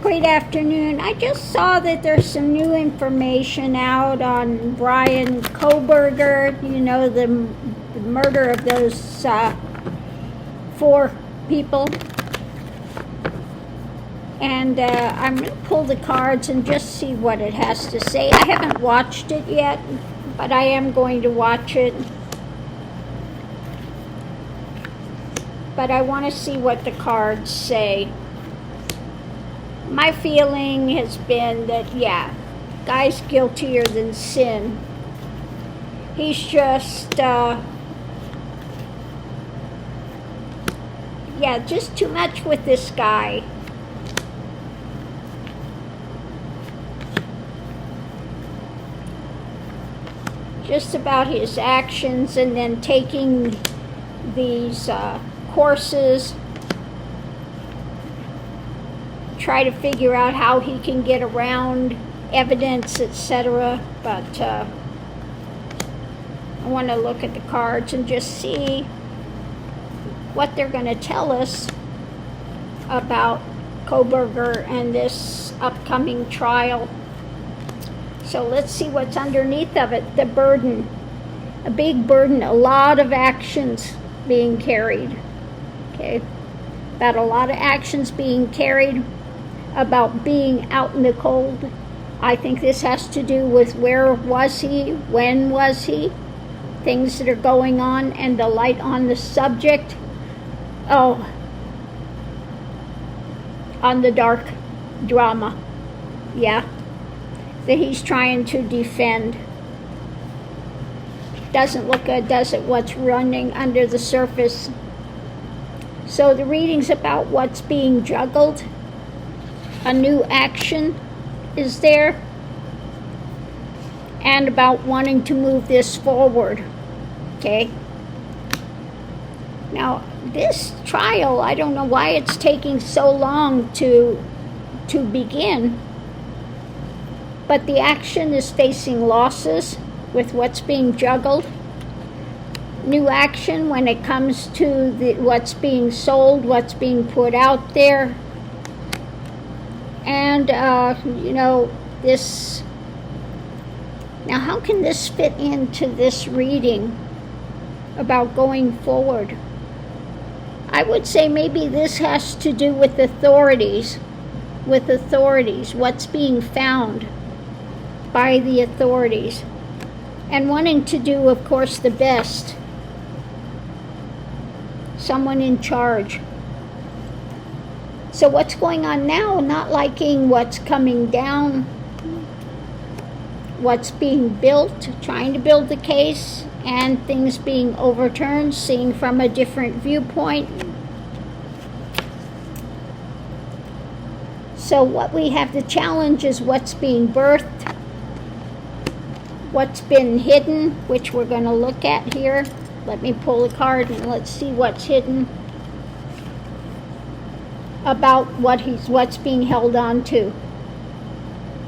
Great afternoon. I just saw that there's some new information out on Brian Kohberger, you know, the murder of those 4 people. And I'm going to pull the cards and just see what it has to say. I haven't watched it yet, but I am going to watch it. But I want to see what the cards say. My feeling has been that, yeah, guy's guiltier than sin. He's just, just too much with this guy. Just about his actions and then taking these courses, try to figure out how he can get around evidence, etc. But I want to look at the cards and just see what they're going to tell us about Kohberger and this upcoming trial. So let's see what's underneath of it. The burden, a big burden, a lot of actions being carried. Okay, about a lot of actions being carried, about being out in the cold. I think this has to do with where was he, when was he, things that are going on, and the light on the subject. Oh, on the dark drama, yeah, that he's trying to defend. Doesn't look good, does it, what's running under the surface? So the reading's about what's being juggled. A new action is there. And about wanting to move this forward. Okay? Now, this trial, I don't know why it's taking so long to begin. But the action is facing losses with what's being juggled. New action when it comes to what's being sold, what's being put out there. And, this... Now, how can this fit into this reading about going forward? I would say maybe this has to do with authorities. What's being found by the authorities. And wanting to do, of course, the best. Someone in charge. So what's going on now? Not liking what's coming down, what's being built, trying to build the case, and things being overturned, seeing from a different viewpoint. So what we have to challenge is what's being birthed, what's been hidden, which we're going to look at here. Let me pull a card and let's see what's hidden about what's being held on to.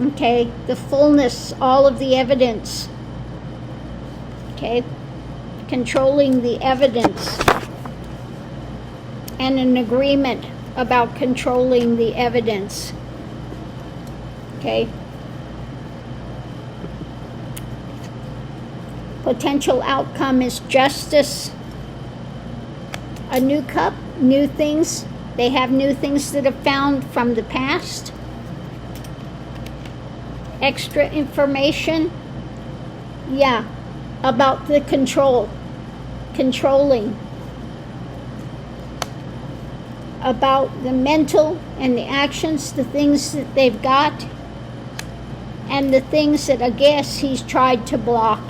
Okay, the fullness, all of the evidence. Okay, controlling the evidence. And an agreement about controlling the evidence. Okay. Potential outcome is justice. A new cup, new things. They have new things that have found from the past. Extra information. Yeah, about the controlling. About the mental and the actions, the things that they've got, and the things that I guess he's tried to block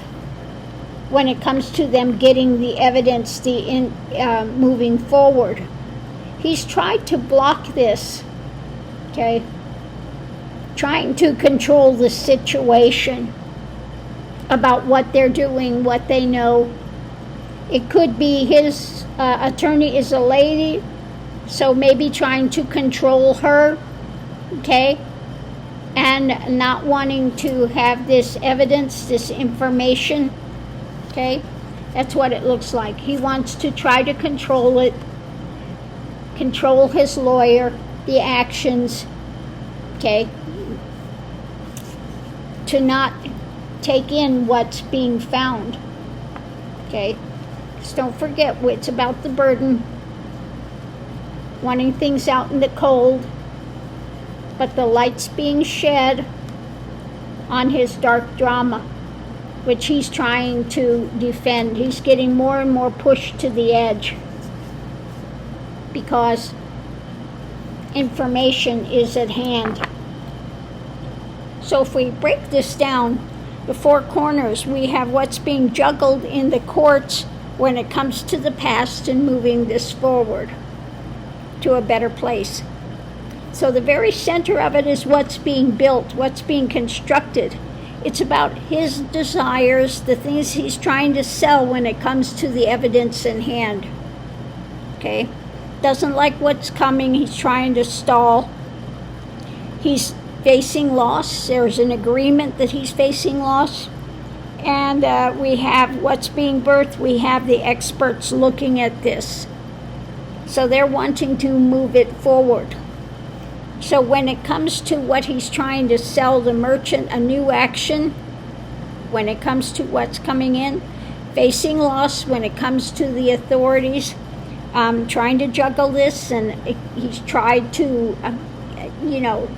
when it comes to them getting the evidence, moving forward. He's tried to block this, okay? Trying to control the situation about what they're doing, what they know. It could be his attorney is a lady, so maybe trying to control her, okay? And not wanting to have this evidence, this information, okay? That's what it looks like. He wants to try to control it, control his lawyer, the actions, okay, to not take in what's being found, okay? Just don't forget, it's about the burden, wanting things out in the cold, but the light's being shed on his dark drama, which he's trying to defend. He's getting more and more pushed to the edge because information is at hand. So if we break this down, the four corners, we have what's being juggled in the courts when it comes to the past and moving this forward to a better place. So the very center of it is what's being built, what's being constructed. It's about his desires, the things he's trying to sell when it comes to the evidence in hand. Okay? Doesn't like what's coming, he's trying to stall. He's facing loss. There's an agreement that he's facing loss. And we have what's being birthed. We have the experts looking at this. So they're wanting to move it forward. So when it comes to what he's trying to sell the merchant, a new action, when it comes to what's coming in, facing loss when it comes to the authorities, trying to juggle this, and he's tried to,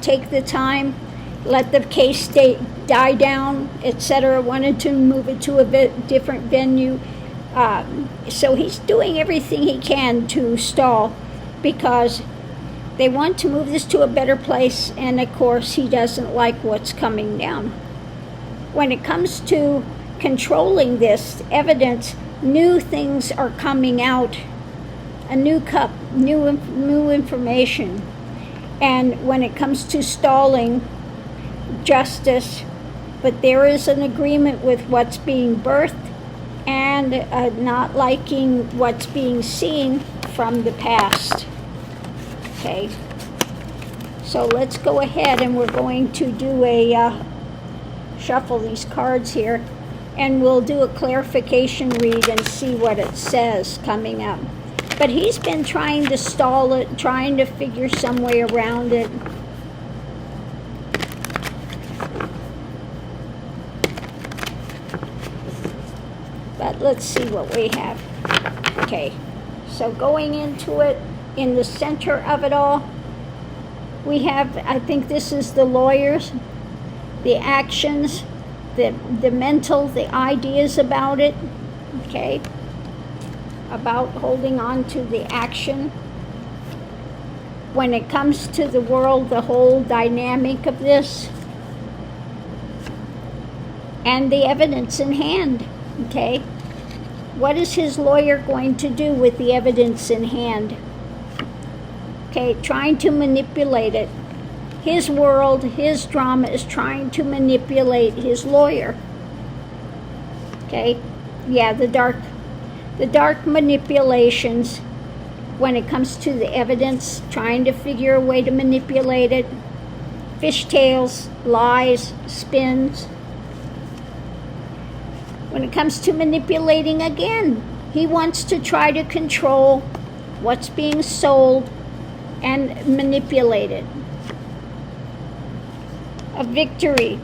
take the time, let the case die down, etc., wanted to move it to a different venue. So he's doing everything he can to stall because they want to move this to a better place, and of course he doesn't like what's coming down. When it comes to controlling this evidence, new things are coming out, a new cup, new information. And when it comes to stalling, justice, but there is an agreement with what's being birthed and not liking what's being seen from the past. Okay, so let's go ahead and we're going to do a shuffle these cards here, and we'll do a clarification read and see what it says coming up. But he's been trying to stall it, trying to figure some way around it. But let's see what we have. Okay, so going into it, in the center of it all, we have, I think this is the lawyers, the actions, the mental, the ideas about it, okay, about holding on to the action. When it comes to the world, the whole dynamic of this, and the evidence in hand, okay? What is his lawyer going to do with the evidence in hand? Okay, trying to manipulate it. His world, his drama is trying to manipulate his lawyer. Okay, yeah, the dark manipulations when it comes to the evidence, trying to figure a way to manipulate it. Fishtails, lies, spins. When it comes to manipulating again, he wants to try to control what's being sold and manipulate it. A victory,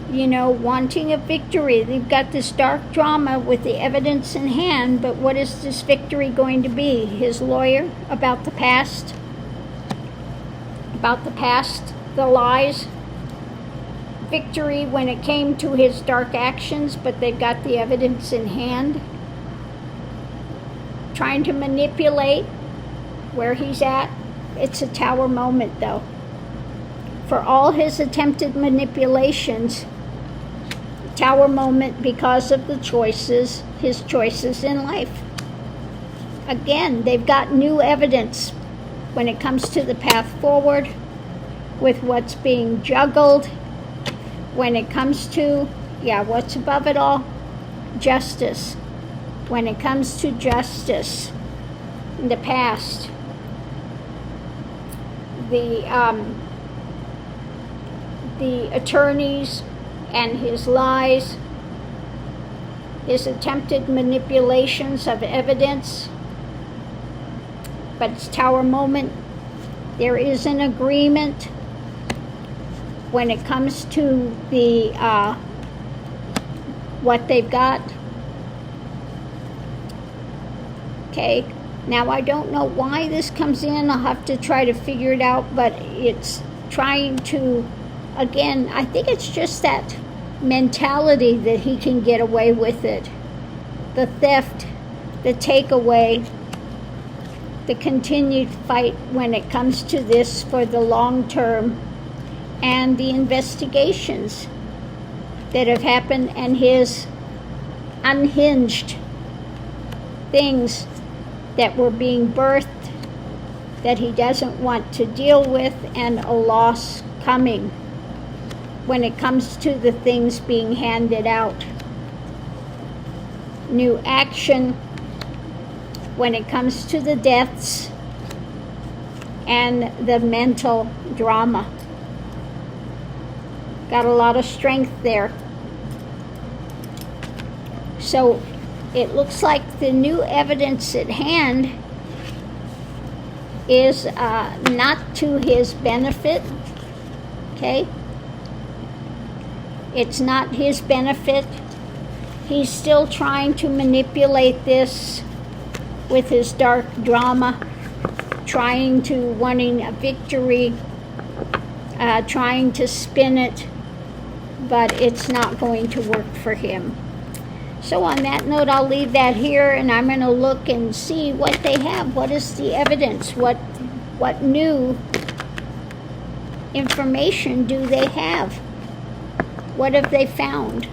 wanting a victory. They've got this dark drama with the evidence in hand, but what is this victory going to be? His lawyer about the past, the lies. Victory when it came to his dark actions, but they've got the evidence in hand. Trying to manipulate where he's at. It's a tower moment, though. For all his attempted manipulations, tower moment because of his choices in life. Again, they've got new evidence when it comes to the path forward with what's being juggled. When it comes to, what's above it all? Justice. When it comes to justice in the past, the attorneys and his lies, his attempted manipulations of evidence, but it's tower moment. There is an agreement when it comes to the what they've got. Okay, now I don't know why this comes in. I'll have to try to figure it out, but it's trying to, again, I think it's just that mentality that he can get away with it. The theft, the takeaway, the continued fight when it comes to this for the long term, and the investigations that have happened, and his unhinged things that were being birthed that he doesn't want to deal with, and a loss coming when it comes to the things being handed out. New action when it comes to the deaths and the mental drama. Got a lot of strength there. So it looks like the new evidence at hand is not to his benefit. Okay? It's not his benefit. He's still trying to manipulate this with his dark drama, wanting a victory, trying to spin it, but it's not going to work for him. So on that note, I'll leave that here, and I'm going to look and see what they have. What is the evidence? What new information do they have? What have they found?